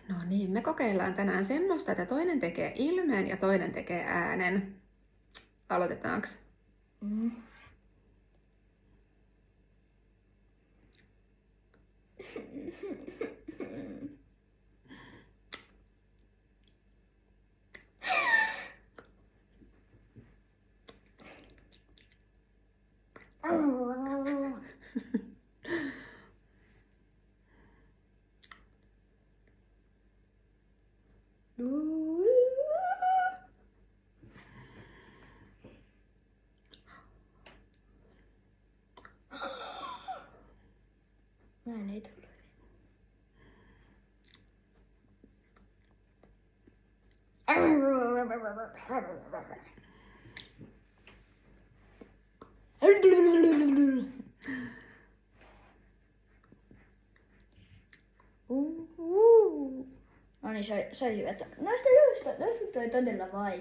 No niin, me kokeillaan tänään semmoista, että toinen tekee ilmeen ja toinen tekee äänen. Aloitetaanko? Mm. Näin ei tule. No niin, se oli hyvä. Noista toi todella vaikea.